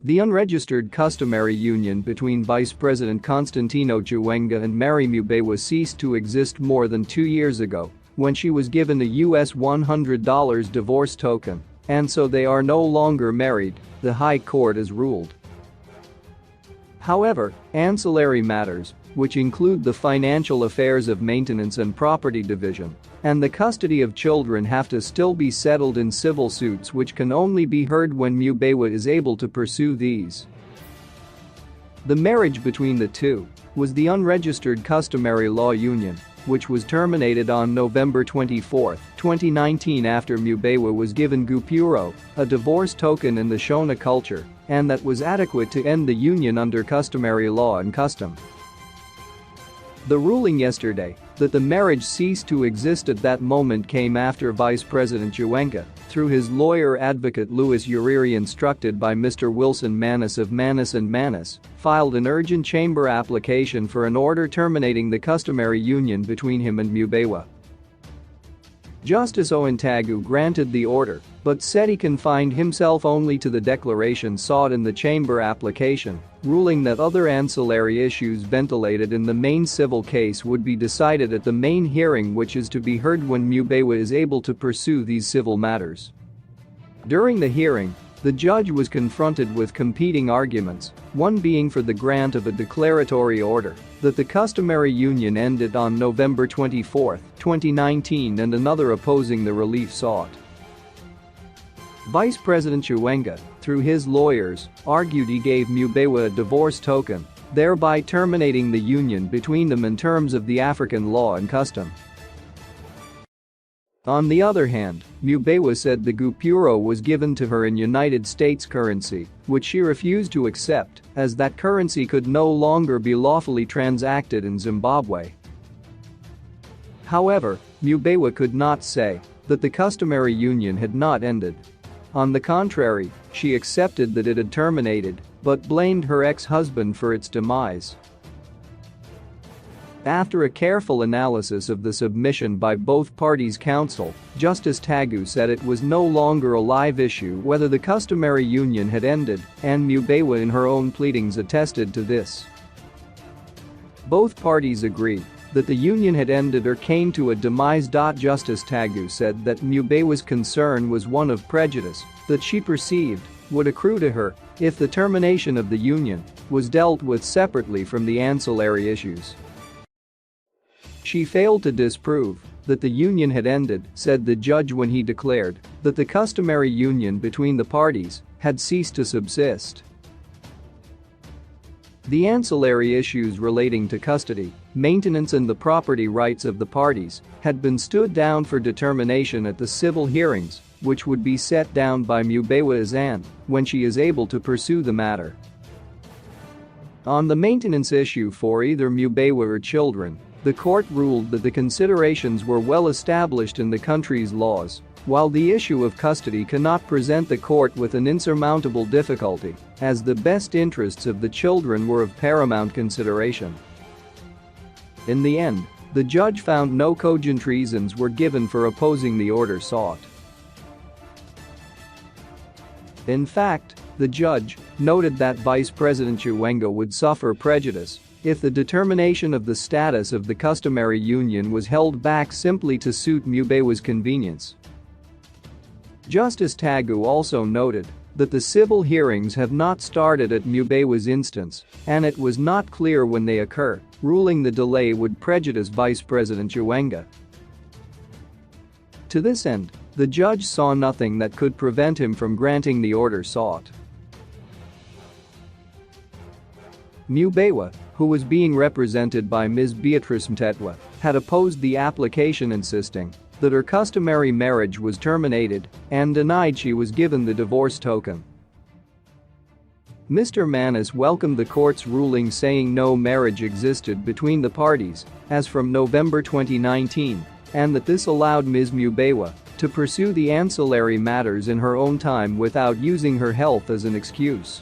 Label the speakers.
Speaker 1: The unregistered customary union between Vice President Constantino Chiwenga and Marry Mubaiwa ceased to exist more than 2 years ago when she was given a US $100 divorce token, and so they are no longer married, the High Court has ruled. However, ancillary matters, which include the financial affairs of maintenance and property division and the custody of children, have to still be settled in civil suits, which can only be heard when Mubaiwa is able to pursue these. The marriage between the two was the unregistered customary law union, which was terminated on November 24, 2019 after Mubaiwa was given gupuro, a divorce token in the Shona culture, and that was adequate to end the union under customary law and custom. The ruling yesterday that the marriage ceased to exist at that moment came after Vice President Chiwenga, through his lawyer advocate Louis Uriri, instructed by Mr. Wilson Manus of Manus & Manus, filed an urgent chamber application for an order terminating the customary union between him and Mubaiwa. Justice Ointagu granted the order, but said he confined himself only to the declaration sought in the chamber application, ruling that other ancillary issues ventilated in the main civil case would be decided at the main hearing, which is to be heard when Mubaiwa is able to pursue these civil matters. During the hearing, the judge was confronted with competing arguments, one being for the grant of a declaratory order that the customary union ended on November 24, 2019, and another opposing the relief sought. Vice President Chiwenga, through his lawyers, argued he gave Mubaiwa a divorce token, thereby terminating the union between them in terms of the African law and custom. On the other hand, Mubaiwa said the gupuro was given to her in United States currency, which she refused to accept, as that currency could no longer be lawfully transacted in Zimbabwe. However, Mubaiwa could not say that the customary union had not ended. On the contrary, she accepted that it had terminated, but blamed her ex-husband for its demise. After a careful analysis of the submission by both parties' counsel, Justice Tagu said it was no longer a live issue whether the customary union had ended, and Mubaiwa in her own pleadings attested to this. Both parties agreed that the union had ended or came to a demise. Justice Tagu said that Mubaiwa's concern was one of prejudice that she perceived would accrue to her if the termination of the union was dealt with separately from the ancillary issues. She failed to disprove that the union had ended, said the judge, when he declared that the customary union between the parties had ceased to subsist. The ancillary issues relating to custody, maintenance and the property rights of the parties had been stood down for determination at the civil hearings, which would be set down by Mubaiwa's aunt when she is able to pursue the matter. On the maintenance issue for either Mubaiwa or children, the court ruled that the considerations were well established in the country's laws, while the issue of custody cannot present the court with an insurmountable difficulty, as the best interests of the children were of paramount consideration. In the end, the judge found no cogent reasons were given for opposing the order sought. In fact, the judge noted that Vice President Chiwenga would suffer prejudice if the determination of the status of the customary union was held back simply to suit Mubaiwa's convenience. Justice Tagu also noted that the civil hearings have not started at Mubaiwa's instance, and it was not clear when they occur, ruling the delay would prejudice Vice President Chiwenga. To this end, the judge saw nothing that could prevent him from granting the order sought. Mubaiwa, who was being represented by Ms. Beatrice Mtetwa, had opposed the application, insisting that her customary marriage was terminated and denied she was given the divorce token. Mr. Manus welcomed the court's ruling, saying no marriage existed between the parties as from November 2019, and that this allowed Ms. Mubaiwa to pursue the ancillary matters in her own time without using her health as an excuse.